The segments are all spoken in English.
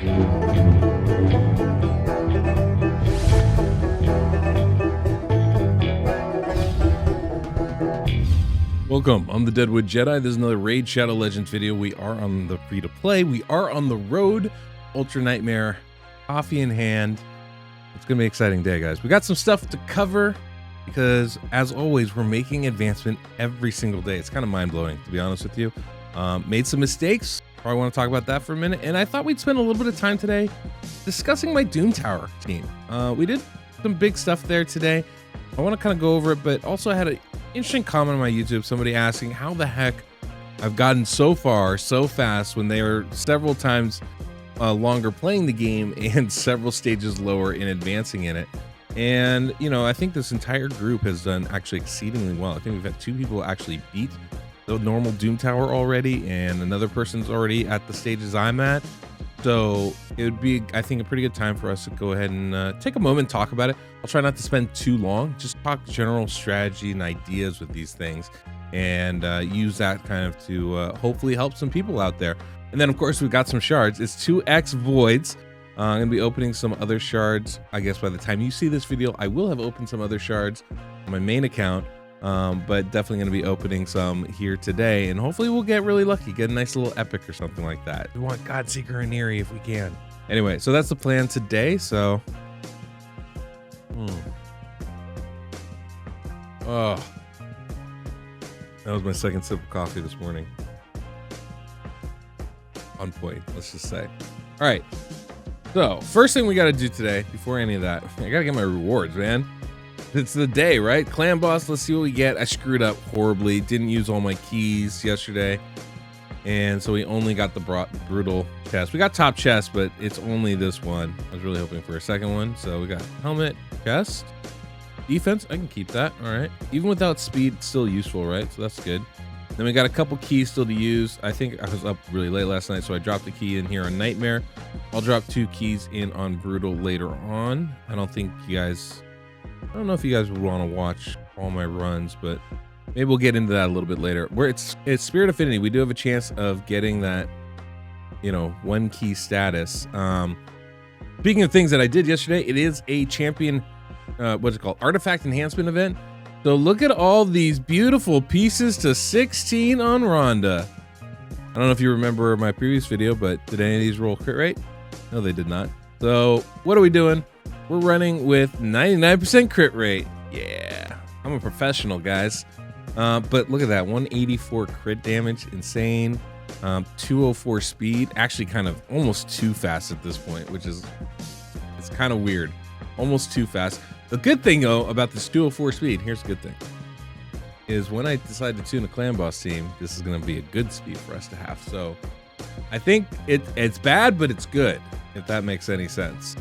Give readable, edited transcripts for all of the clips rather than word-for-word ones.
Welcome, I'm the DeadwoodJedi. This is another Raid Shadow Legends video. We are on the free-to-play. We are on the road. Ultra Nightmare, coffee in hand. It's gonna be an exciting day, guys. We got some stuff to cover because, as always, we're making advancement every single day. It's kind of mind-blowing, to be honest with you. Made some mistakes. Probably want to talk about that for a minute. And I thought we'd spend a little bit of time today discussing my Doom Tower team. We did some big stuff there today. I want to kind of go over it, but also I had an interesting comment on my YouTube, somebody asking how the heck I've gotten so far so fast when they were several times longer playing the game and several stages lower in advancing in it. And, you know, I think this entire group has done actually exceedingly well. I think we've had 2 people actually beat the normal Doom Tower already, and another person's already at the stages I'm at. So it would be, I think, a pretty good time for us to go ahead and take a moment and talk about it. I'll try not to spend too long, just talk general strategy and ideas with these things, and use that kind of to hopefully help some people out there. And then, of course, we've got some shards. It's 2x voids. I'm going to be opening some other shards. I guess by the time you see this video, I will have opened some other shards on my main account, but definitely going to be opening some here today. And hopefully we'll get really lucky, get a nice little epic or something like that. We want Godseeker and Eerie if we can. Anyway, so that's the plan today. So, oh, that was my second sip of coffee this morning. On point, let's just say. All right, so first thing we got to do today, before any of that, I gotta get my rewards, man. It's the day, right? Clan boss, let's see what we get. I screwed up horribly, didn't use all my keys yesterday, and so we only got the brutal chest. We got top chest, but it's only this one. I was really hoping for a second one. So we got helmet, chest, defense, I can keep that. All right, even without speed, it's still useful, right? So that's good. Then we got a couple keys still to use. I think I was up really late last night, so I dropped the key in here on Nightmare. I'll drop 2 keys in on Brutal later on. I don't know if you guys would want to watch all my runs, but maybe we'll get into that a little bit later. Where it's Spirit Affinity, we do have a chance of getting that, you know, 1 key status. Speaking of things that I did yesterday, it is a champion, what's it called? Artifact enhancement event. So look at all these beautiful pieces to 16 on Rhonda. I don't know if you remember my previous video, but did any of these roll crit rate? No, they did not. So what are we doing? We're running with 99% crit rate. Yeah, I'm a professional, guys. But look at that, 184 crit damage, insane. 204 speed, actually kind of almost too fast at this point, which is, it's kind of weird. Almost too fast. The good thing, though, about this 204 speed, here's the good thing, is when I decide to tune a clan boss team, this is going to be a good speed for us to have. So I think it's bad, but it's good, if that makes any sense.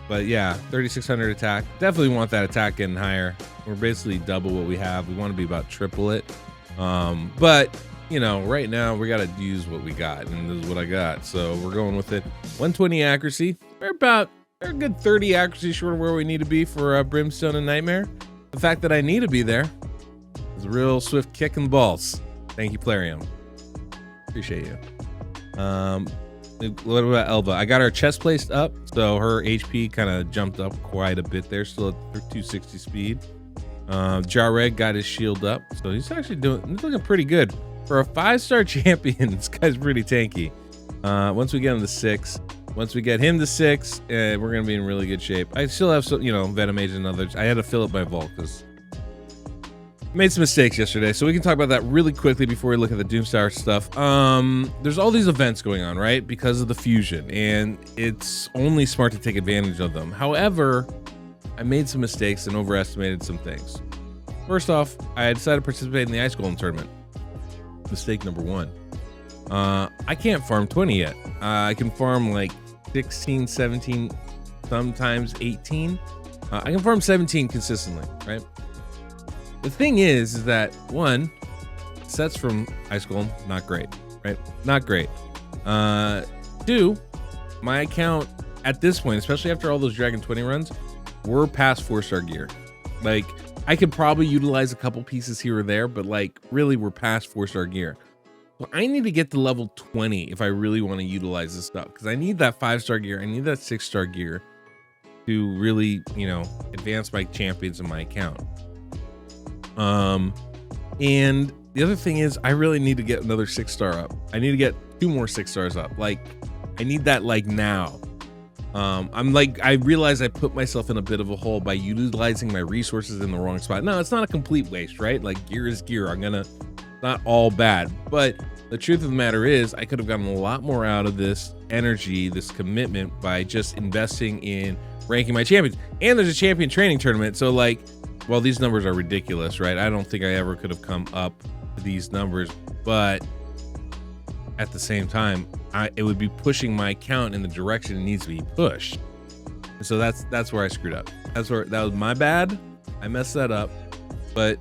But yeah, 3600 attack. Definitely want that attack getting higher. We're basically double what we have. We want to be about triple it. But, you know, right now we got to use what we got, and this is what I got. So we're going with it. 120 accuracy. We're a good 30 accuracy short of where we need to be for Brimstone and Nightmare. The fact that I need to be there is a real swift kick in the balls. Thank you, Plarium. Appreciate you. What about Elva? I got her chest placed up, so her HP kind of jumped up quite a bit there. Still at 260 speed. Jareg got his shield up, so he's actually he's looking pretty good for a 5-star champion. This guy's pretty tanky. Once we get him to 6. Once we get him to 6, we're going to be in really good shape. I still have some, you know, Venom Mage and others. I had to fill up my vault because I made some mistakes yesterday. So we can talk about that really quickly before we look at the Doomstar stuff. There's all these events going on, right? Because of the fusion, and it's only smart to take advantage of them. However, I made some mistakes and overestimated some things. First off, I decided to participate in the Ice Golem tournament. Mistake number 1. I can't farm 20 yet. I can farm like 16, 17, sometimes 18. I can farm 17 consistently, right? The thing is that 1, sets from Ice Golem, not great, right? Not great. 2, my account at this point, especially after all those Dragon 20 runs, we're past 4-star gear. Like, I could probably utilize a couple pieces here or there, but like really we're past 4-star gear. So I need to get to level 20 if I really want to utilize this stuff, because I need that 5-star gear. I need that 6-star gear to really, advance my champions in my account. And the other thing is I really need to get another 6-star up. I need to get 2 more 6-stars up. Like, I need that like now. I realize I put myself in a bit of a hole by utilizing my resources in the wrong spot. No, it's not a complete waste, right? Like, gear is gear. Not all bad, but the truth of the matter is I could have gotten a lot more out of this energy, this commitment, by just investing in ranking my champions. And there's a champion training tournament. So like, well, these numbers are ridiculous, right? I don't think I ever could have come up to these numbers, but at the same time, it would be pushing my account in the direction it needs to be pushed. So that's where I screwed up. That was my bad. I messed that up. But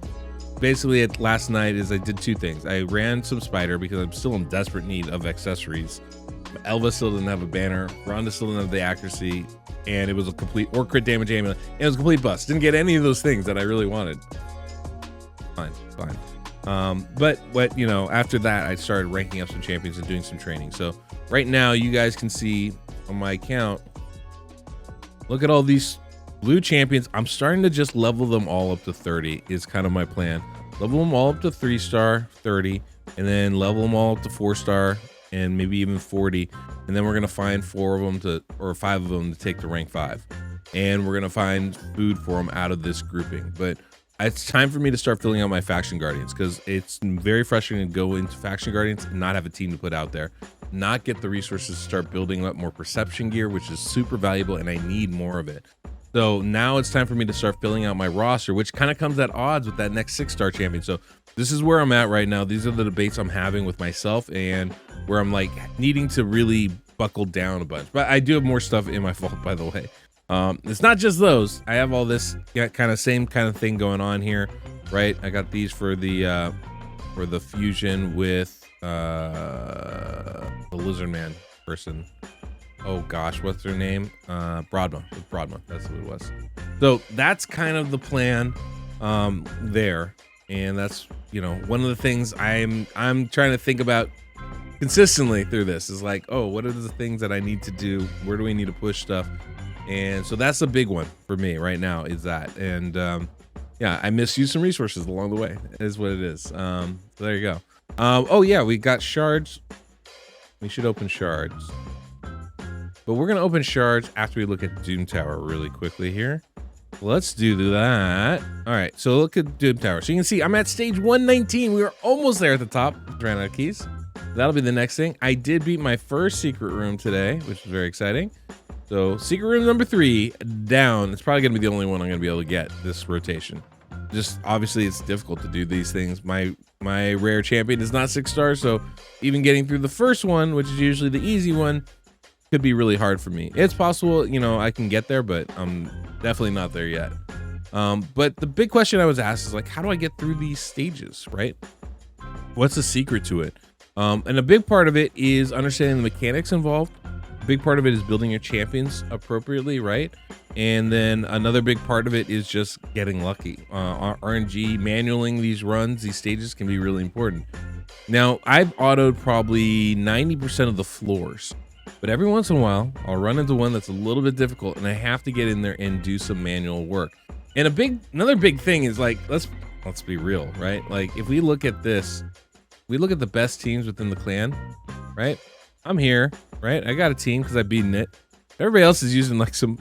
basically, last night I did 2 things. I ran some spider because I'm still in desperate need of accessories. Elva still didn't have a banner. Rhonda still didn't have the accuracy, and it was a complete crit damage amulet. And it was a complete bust. Didn't get any of those things that I really wanted. Fine. But after that, I started ranking up some champions and doing some training. So right now, you guys can see on my account, look at all these blue champions. I'm starting to just level them all up to 30 is kind of my plan. Level them all up to 3-star, 30, and then level them all up to 4-star and maybe even 40. And then we're going to find 4 of them or 5 of them to take to rank 5. And we're going to find food for them out of this grouping. But it's time for me to start filling out my faction guardians, because it's very frustrating to go into faction guardians and not have a team to put out there, not get the resources to start building up more perception gear, which is super valuable, and I need more of it. So now it's time for me to start filling out my roster, which kind of comes at odds with that next 6-star champion. So this is where I'm at right now. These are the debates I'm having with myself, and where I'm like needing to really buckle down a bunch. But I do have more stuff in my vault, by the way. It's not just those. I have all this same kind of thing going on here, right? I got these for the fusion with the lizard man person. Oh gosh, what's their name? Broadma. That's what it was. So that's kind of the plan there, and that's one of the things I'm trying to think about consistently through this is like, oh, what are the things that I need to do? Where do we need to push stuff? And so that's a big one for me right now, is that. And yeah, I misused some resources along the way, is what it is. So there you go. Oh yeah, we got shards. We should open shards, but we're gonna open shards after we look at Doom Tower really quickly here. Let's do that. All right, so look at Doom Tower. So you can see I'm at stage 119. We were almost there at the top. Ran out of keys. That'll be the next thing. I did beat my first secret room today, which is very exciting. So secret room number 3 down. It's probably gonna be the only one I'm gonna be able to get this rotation. Just obviously it's difficult to do these things. My rare champion is not 6 stars, so even getting through the first one, which is usually the easy one, could be really hard for me. It's possible, I can get there, but I'm definitely not there yet. But the big question I was asked is like, how do I get through these stages, right? What's the secret to it? And a big part of it is understanding the mechanics involved. A big part of it is building your champions appropriately, right? And then another big part of it is just getting lucky. RNG, manualing these runs, these stages can be really important. Now, I've autoed probably 90% of the floors, but every once in a while, I'll run into one that's a little bit difficult, and I have to get in there and do some manual work. And another big thing is like, let's be real, right? Like if we look at this, we look at the best teams within the clan, right? I'm here, right? I got a team because I've beaten it. Everybody else is using like some,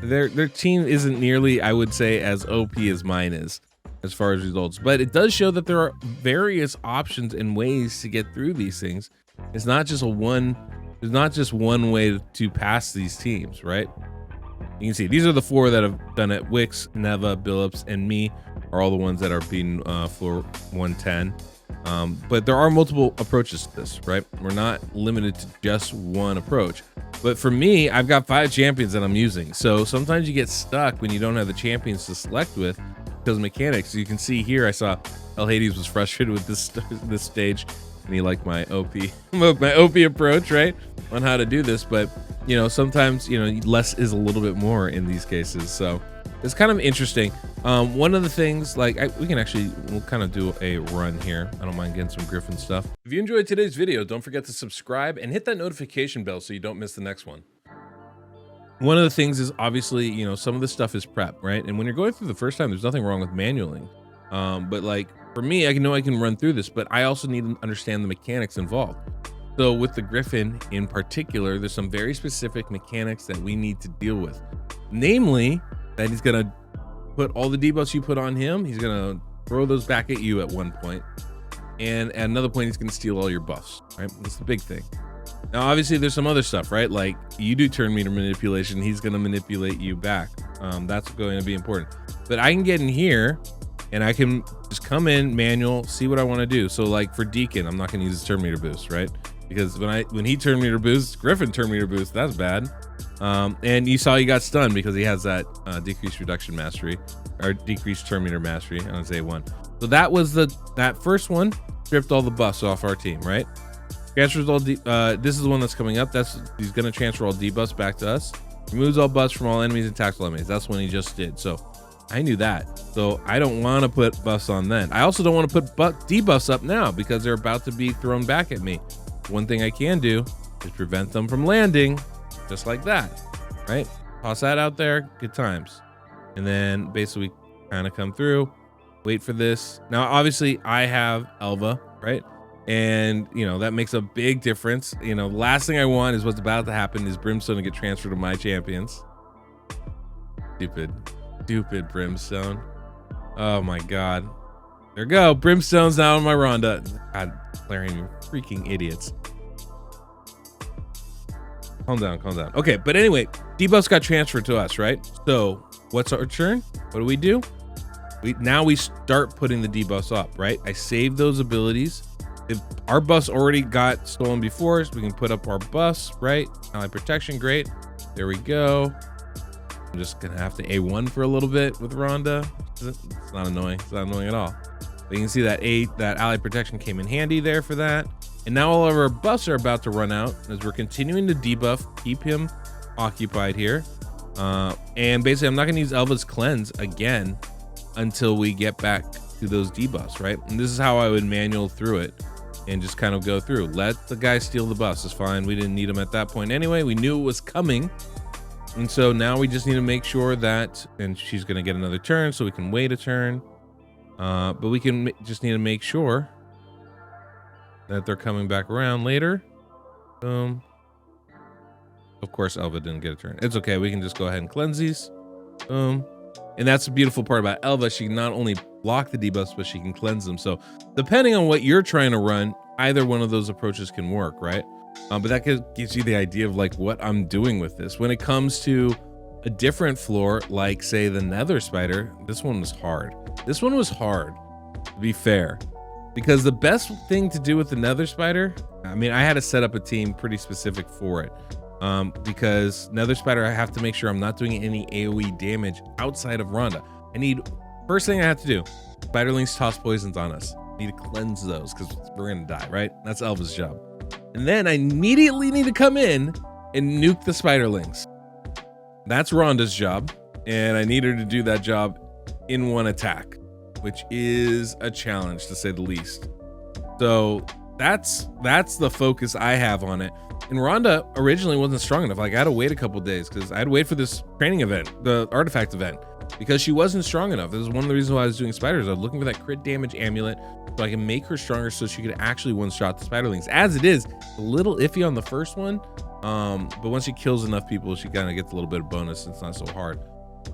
their team isn't nearly, I would say, as OP as mine is as far as results. But it does show that there are various options and ways to get through these things. It's not just there's not just one way to pass these teams, right? You can see these are the 4 that have done it. Wix, Neva, Billups, and me are all the ones that are beating floor 110. But there are multiple approaches to this, right? We're not limited to just one approach. But for me, I've got 5 champions that I'm using. So sometimes you get stuck when you don't have the champions to select with because of mechanics. You can see here, I saw El Hades was frustrated with this stage, and he liked my OP approach, right, on how to do this. But sometimes less is a little bit more in these cases. So it's kind of interesting. One of the things, like, we'll kind of do a run here. I don't mind getting some Griffin stuff. If you enjoyed today's video, don't forget to subscribe and hit that notification bell so you don't miss the next one. One of the things is obviously, you know, some of the stuff is prep, right? And when you're going through the first time, there's nothing wrong with manualing. But like for me, I know I can run through this, but I also need to understand the mechanics involved. So with the Griffin in particular, there's some very specific mechanics that we need to deal with. Namely, that he's gonna put all the debuffs you put on him, he's gonna throw those back at you at one point. And at another point, he's gonna steal all your buffs, right? That's the big thing. Now, obviously, there's some other stuff, right? Like you do turn meter manipulation, he's gonna manipulate you back. That's going to be important. But I can get in here and I can just come in manual, see what I want to do. So like for Deacon, I'm not gonna use his turn meter boost, right? Because when he turn meter boosts, Griffin turn meter boost, that's bad. And you saw he got stunned because he has that decreased reduction mastery or decreased turn meter mastery on his A1. So that was that first one stripped all the buffs off our team, right? Transfers all this is the one that's coming up. He's gonna transfer all debuffs back to us. Removes all buffs from all enemies and tactical enemies. That's when he just did. So I knew that. So I don't want to put buffs on then. I also don't want to put debuffs up now because they're about to be thrown back at me. One thing I can do is prevent them from landing just like that, right? Toss that out there, good times. And then basically kind of come through, wait for this. Now, obviously I have Elva, right? And you know, that makes a big difference. You know, last thing I want is what's about to happen is Brimstone to get transferred to my champions. Stupid Brimstone. Oh my God. There we go. Brimstone's now on my Rhonda. God, declaring you freaking idiots. Calm down. Okay, but anyway, debuffs got transferred to us, right? So what's our turn? What do? Now we start putting the debuffs up, right? I save those abilities. If our buffs already got stolen before, so we can put up our buffs, right? Ally protection, great. There we go. I'm just gonna have to A1 for a little bit with Rhonda. It's not annoying. It's not annoying at all. But you can see that ally protection came in handy there for that. And now all of our buffs are about to run out as we're continuing to debuff, keep him occupied here. And basically, I'm not gonna use Elva's cleanse again until we get back to those debuffs, right? And this is how I would manual through it and just kind of go through. Let the guy steal the buffs. It's fine. We didn't need him at that point anyway. We knew it was coming. And so now we just need to make sure that, and she's gonna get another turn, so we can wait a turn. But we can just need to make sure that they're coming back around later. Boom. Of course, Elva didn't get a turn. It's okay. We can just go ahead and cleanse these. Boom. And that's the beautiful part about Elva. She can not only block the debuffs, but she can cleanse them. So depending on what you're trying to run, either one of those approaches can work, right? But that gives you the idea of like what I'm doing with this. When it comes to a different floor, like say the Nether spider, this one was hard. This one was hard, to be fair, because the best thing to do with the Nether spider, I mean, I had to set up a team pretty specific for it. Because Nether spider, I have to make sure I'm not doing any AoE damage outside of Rhonda. First thing I have to do, spiderlings toss poisons on us. I need to cleanse those because we're gonna die, right? That's Elva's job. And then I immediately need to come in and nuke the spiderlings. That's Rhonda's job. And I need her to do that job in one attack, which is a challenge to say the least. So that's the focus I have on it. And Rhonda originally wasn't strong enough. Like I had to wait a couple days because I had to wait for this training event, the artifact event, because she wasn't strong enough. This is one of the reasons why I was doing spiders. I was looking for that crit damage amulet so I can make her stronger so she could actually one-shot the spiderlings. As it is, a little iffy on the first one, but once she kills enough people, she kind of gets a little bit of bonus. It's not so hard,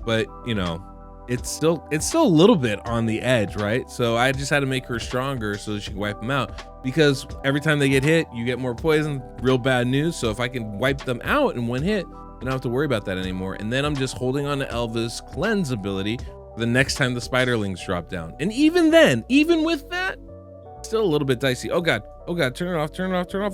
but you know, it's still a little bit on the edge, right? So I just had to make her stronger so she can wipe them out, because every time they get hit, you get more poison. Real bad news. So if I can wipe them out in one hit, I don't have to worry about that anymore. And then I'm just holding on to Elva's cleanse ability for the next time the spiderlings drop down. And even then, even with that, still a little bit dicey. Oh God, turn it off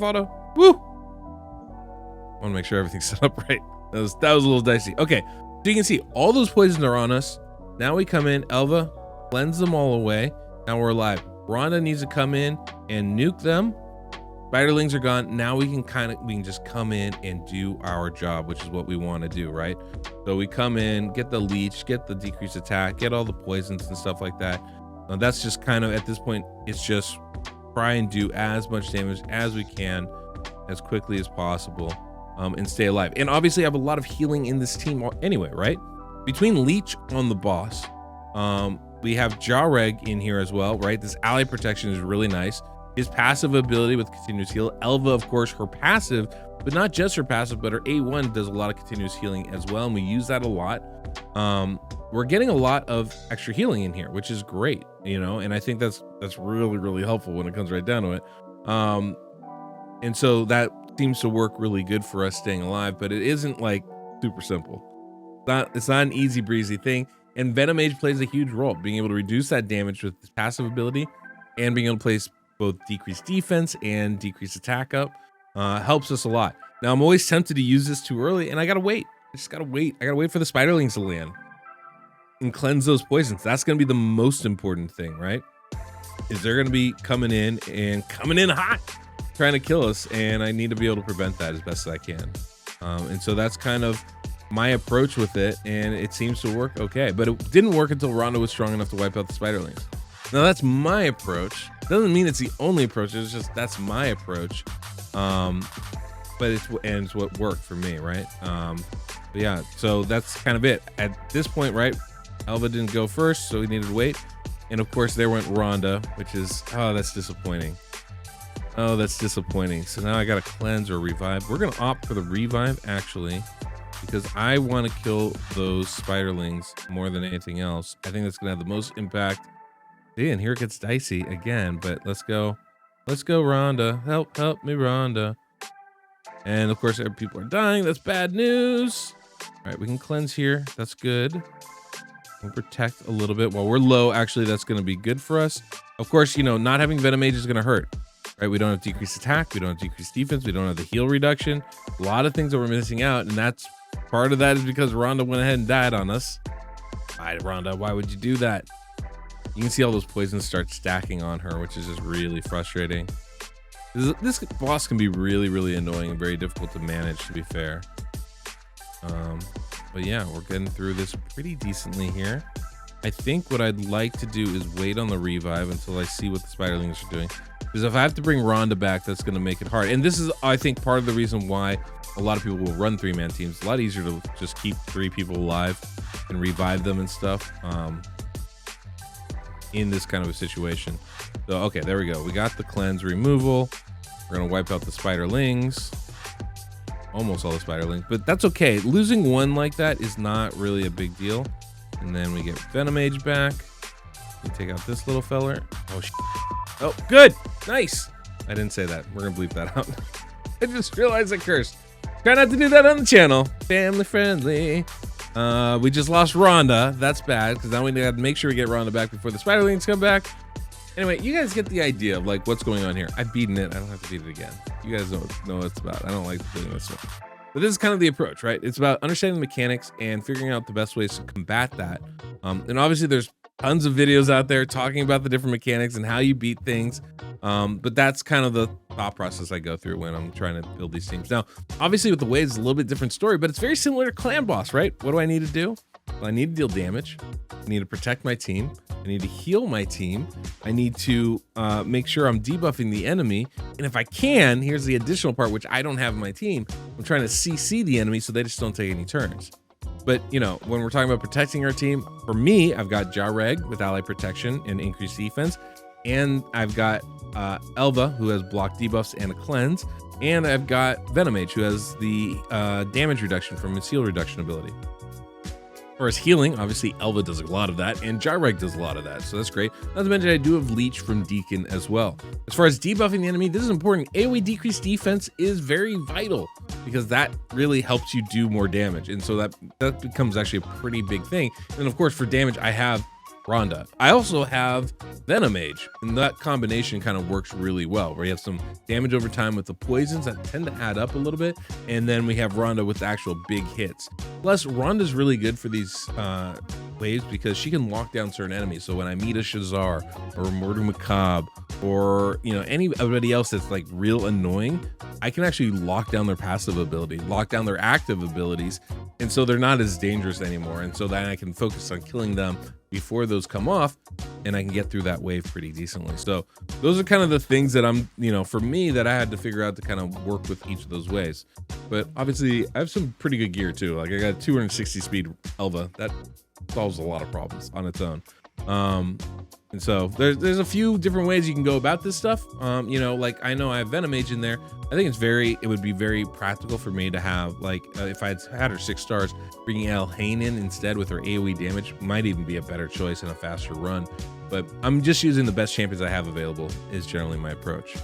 auto. Woo! I want to make sure everything's set up right. That was a little dicey. Okay, so you can see all those poisons are on us. Now we come in, Elva, cleanse them all away. Now we're alive. Rhonda needs to come in and nuke them. Spiderlings are gone. Now we can just come in and do our job, which is what we want to do, right? So we come in, get the leech, get the decreased attack, get all the poisons and stuff like that. That's just kind of, at this point, it's just try and do as much damage as we can as quickly as possible, and stay alive. And obviously I have a lot of healing in this team anyway, right? Between leech on the boss, we have Jareg in here as well, right? This ally protection is really nice. His passive ability with continuous heal. Elva, of course, her passive, but not just her passive, but her A1 does a lot of continuous healing as well, and we use that a lot. We're getting a lot of extra healing in here, which is great, you know, and I think that's really, really helpful when it comes right down to it. And so that seems to work really good for us staying alive, but it isn't like super simple. It's not an easy breezy thing. And Venom Mage plays a huge role, being able to reduce that damage with his passive ability and being able to place both decreased defense and decreased attack up, helps us a lot. Now I'm always tempted to use this too early, and I gotta wait. I just gotta wait. I gotta wait for the spiderlings to land and cleanse those poisons. That's gonna be the most important thing, right? Is they're gonna be coming in hot, trying to kill us, and I need to be able to prevent that as best as I can. And so that's kind of my approach with it, and it seems to work okay. But it didn't work until Rhonda was strong enough to wipe out the spiderlings. Now that's my approach. Doesn't mean it's the only approach. It's just that's my approach. But it's what worked for me, right? But yeah, so that's kind of it at this point, right? Elva didn't go first, so we needed to wait. And of course, there went Rhonda, which is, oh, that's disappointing. Oh, that's disappointing. So now I got to cleanse or revive. We're going to opt for the revive, actually, because I want to kill those spiderlings more than anything else. I think that's going to have the most impact. Yeah, and here it gets dicey again, but let's go. Let's go, Rhonda. Help me, Rhonda. And of course, people are dying. That's bad news. All right, we can cleanse here. That's good. We'll protect a little bit while we're low. Actually, that's going to be good for us. Of course, you know, not having Venom Mage is going to hurt. Right? We don't have decreased attack. We don't have decreased defense. We don't have the heal reduction. A lot of things that we're missing out, and that's part of that is because Rhonda went ahead and died on us. All right, Rhonda, why would you do that? You can see all those poisons start stacking on her, which is just really frustrating. This boss can be really, really annoying and very difficult to manage, to be fair. But yeah, we're getting through this pretty decently here. I think what I'd like to do is wait on the revive until I see what the spiderlings are doing. Because if I have to bring Rhonda back, that's going to make it hard. And this is, I think, part of the reason why a lot of people will run 3-man teams. It's a lot easier to just keep 3 people alive and revive them and stuff. In this kind of a situation. So okay, there we go. We got the cleanse removal. We're gonna wipe out the spiderlings, almost all the spiderlings, but that's okay. Losing one like that is not really a big deal. And then we get Venom Mage back. We take out this little feller. Oh, good, nice. I didn't say that. We're gonna bleep that out. I just realized I cursed. Try not to do that on the channel. Family friendly. We just lost Rhonda. That's bad, because now we got to make sure we get Rhonda back before the spiderlings come back. Anyway, you guys get the idea of like what's going on here. I've beaten it. I don't have to beat it again. You guys know what it's about. I don't like doing this one. But this is kind of the approach, right? It's about understanding the mechanics and figuring out the best ways to combat that. And obviously there's tons of videos out there talking about the different mechanics and how you beat things. But that's kind of the thought process I go through when I'm trying to build these teams. Now, obviously with the waves, it's a little bit different story, but it's very similar to Clan Boss, right? What do I need to do? Well, I need to deal damage. I need to protect my team. I need to heal my team. I need to make sure I'm debuffing the enemy. And if I can, here's the additional part, which I don't have in my team. I'm trying to CC the enemy so they just don't take any turns. But, you know, when we're talking about protecting our team, for me, I've got Jareg with ally protection and increased defense. And I've got Elva, who has block debuffs and a cleanse. And I've got Venom Mage, who has the damage reduction from his heal reduction ability. As far as healing, obviously Elva does a lot of that, and Jareg does a lot of that, so that's great. Not to mention I do have Leech from Deacon as well. As far as debuffing the enemy, this is important. AoE decreased defense is very vital, because that really helps you do more damage, and so that becomes actually a pretty big thing. And of course, for damage, I have Rhonda. I also have Venom Mage, and that combination kind of works really well, where you have some damage over time with the poisons that tend to add up a little bit, and then we have Rhonda with actual big hits. Plus, Rhonda's really good for these waves because she can lock down certain enemies. So when I meet a Shazar or a Murder Macabre or, you know, anybody else that's like real annoying, I can actually lock down their passive ability, lock down their active abilities. And so they're not as dangerous anymore. And so then I can focus on killing them before those come off, and I can get through that wave pretty decently. So those are kind of the things that I'm, you know, for me that I had to figure out to kind of work with each of those ways. But obviously I have some pretty good gear too. Like I got 260 speed Elva. That solves a lot of problems on its own. And so there's a few different ways you can go about this stuff. You know, like I know I have Venom Mage in there. I think it would be very practical for me to have, like, if I had her 6 stars, bringing Elhain in instead with her AoE damage might even be a better choice and a faster run. But I'm just using the best champions I have available is generally my approach.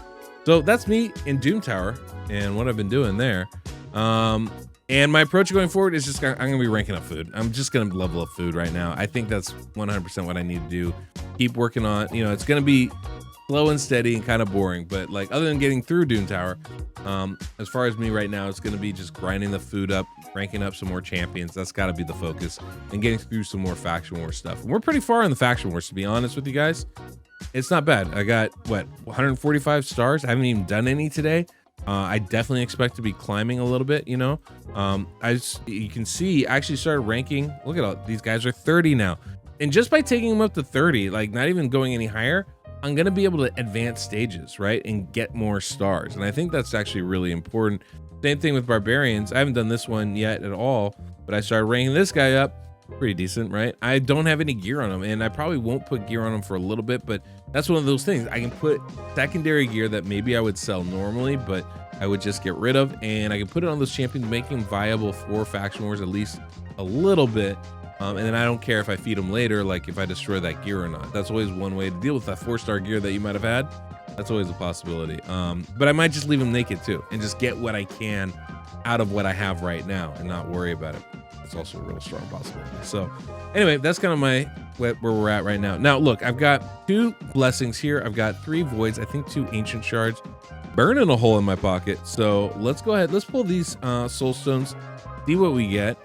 So that's me in Doom Tower and what I've been doing there. And my approach going forward is just, I'm going to be ranking up food. I'm just going to level up food right now. I think that's 100% what I need to do. Keep working on, you know, it's going to be slow and steady and kind of boring, but like other than getting through Doom Tower, as far as me right now, it's going to be just grinding the food up, ranking up some more champions. That's got to be the focus, and getting through some more faction war stuff. And we're pretty far in the faction wars, to be honest with you guys. It's not bad. I got, what, 145 stars? I haven't even done any today. I definitely expect to be climbing a little bit, you know. You can see, I actually started ranking. Look at all these guys are 30 now. And just by taking them up to 30, like not even going any higher, I'm going to be able to advance stages, right? And get more stars. And I think that's actually really important. Same thing with Barbarians. I haven't done this one yet at all, but I started ranking this guy up. Pretty decent, right? I don't have any gear on him, and I probably won't put gear on him for a little bit, but that's one of those things. I can put secondary gear that maybe I would sell normally, but I would just get rid of, and I can put it on those champions, making them viable for faction wars at least a little bit. And then I don't care if I feed them later, like if I destroy that gear or not. That's always one way to deal with that 4-star gear that you might have had. That's always a possibility. But I might just leave them naked too, and just get what I can out of what I have right now and not worry about it. It's also a real strong possibility. So anyway, that's kind of where we're at right now. Now look, I've got 2 blessings here. I've got 3 voids, I think 2 ancient shards, burning a hole in my pocket. So let's go ahead, let's pull these soul stones, see what we get.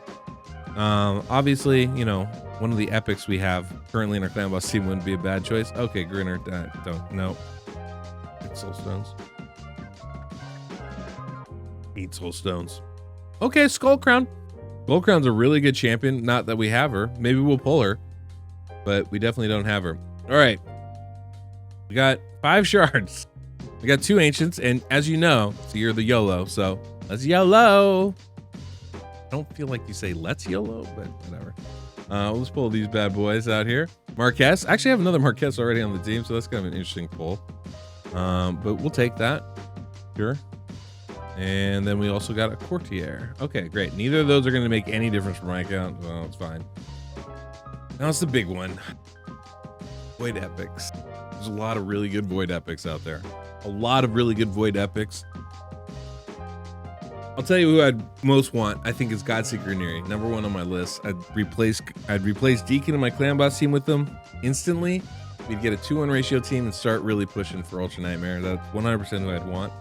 Obviously, you know, one of the epics we have currently in our clan boss team wouldn't be a bad choice. Okay, Grinner, no. 8 soul stones. 8 soul stones. Okay, Skull Crown. Skull Crown's a really good champion. Not that we have her. Maybe we'll pull her, but we definitely don't have her. All right. We got 5 shards. We got 2 ancients, and as you know, so you're the YOLO, so let's YOLO. I don't feel like you say let's YOLO, but whatever. Let's pull these bad boys out here. Marquez. Actually, I have another Marquez already on the team, so that's kind of an interesting pull. But we'll take that. Sure. And then we also got a Courtier. Okay, great. Neither of those are going to make any difference for my account. Well, it's fine. Now it's the big one. Void Epics. There's a lot of really good Void Epics out there. A lot of really good Void Epics. I'll tell you who I'd most want. I think is Godseeker Neri. #1 on my list. I'd replace Deacon in my clan boss team with them instantly. We'd get a 2-1 ratio team and start really pushing for Ultra Nightmare. That's 100% who I'd want.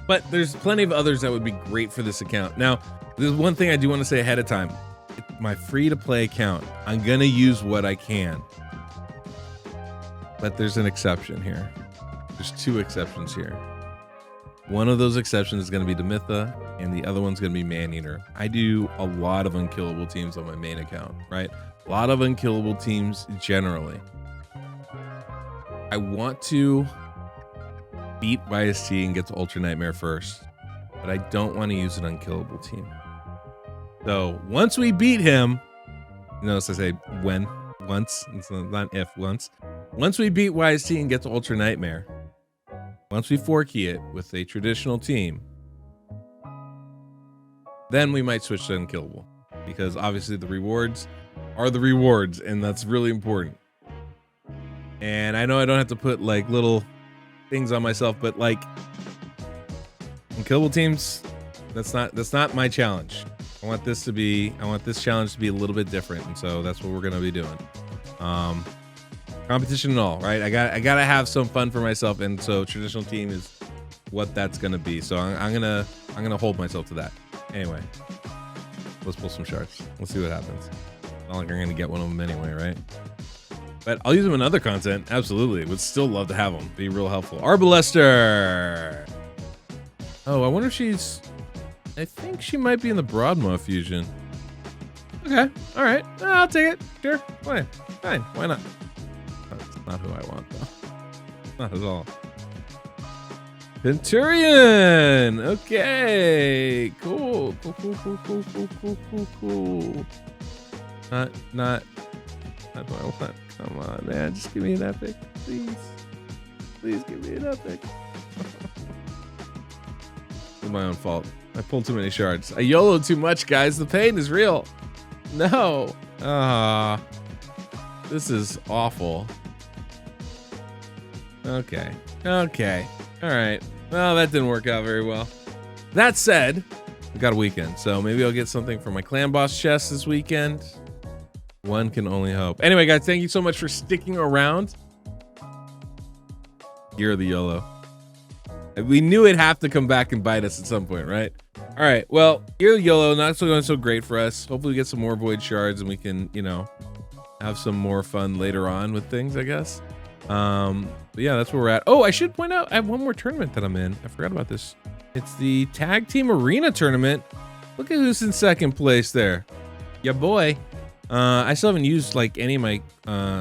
But there's plenty of others that would be great for this account. Now, there's one thing I do want to say ahead of time. My free-to-play account, I'm going to use what I can. But there's an exception here. There's 2 exceptions here. One of those exceptions is going to be Demitha, and the other one's going to be Maneater. I do a lot of unkillable teams on my main account, right? A lot of unkillable teams generally. I want to beat YST and get to Ultra Nightmare first, but I don't want to use an unkillable team. So once we beat him, notice I say when, once, it's not if, once. Once we beat YST and get to Ultra Nightmare, once we 4-key it with a traditional team, then we might switch to unkillable, because obviously the rewards are the rewards, and that's really important. And I know I don't have to put like little things on myself, but like unkillable teams, that's not my challenge. I want this challenge to be a little bit different, and so that's what we're gonna be doing. Competition and all, right? I gotta have some fun for myself, and so traditional team is what that's gonna be. So I'm gonna hold myself to that. Anyway, let's pull some shards. Let's see what happens. Not like I'm gonna get one of them anyway, right? But I'll use them in other content. Absolutely. Would still love to have them. Be real helpful. Arbalester. Oh, I wonder if she's... I think she might be in the Broadmoor fusion. Okay. All right. I'll take it. Sure. Fine. Fine. Why not? That's not who I want, though. Not at all. Centurion. Okay. Cool. Cool. Not what I want. Come on, man. Just give me an epic, please. Please give me an epic. It's my own fault. I pulled too many shards. I YOLO'd too much, guys. The pain is real. No. This is awful. Okay. All right. Well, that didn't work out very well. That said, we got a weekend, so maybe I'll get something for my clan boss chest this weekend. One can only hope. Anyway, guys, thank you so much for sticking around. You're the YOLO. We knew it'd have to come back and bite us at some point, right? All right, well, you're the YOLO. Not so going so great for us. Hopefully we get some more void shards and we can, you know, have some more fun later on with things, I guess. But yeah, that's where we're at. Oh, I should point out, I have one more tournament that I'm in. I forgot about this. It's the Tag Team Arena tournament. Look at who's in second place there. Ya boy. I still haven't used like any of my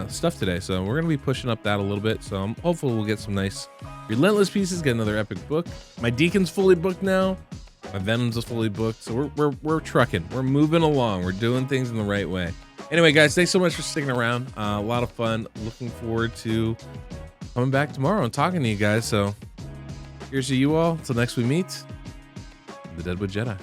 stuff today, so we're gonna be pushing up that a little bit. So I'm hopeful we'll get some nice Relentless pieces, get another epic book. My Deacon's fully booked now. My Venom's is fully booked. So we're trucking. We're moving along. We're doing things in the right way. Anyway, guys, thanks so much for sticking around. A lot of fun. Looking forward to coming back tomorrow and talking to you guys. So here's to you all. Until next we meet, the Deadwood Jedi.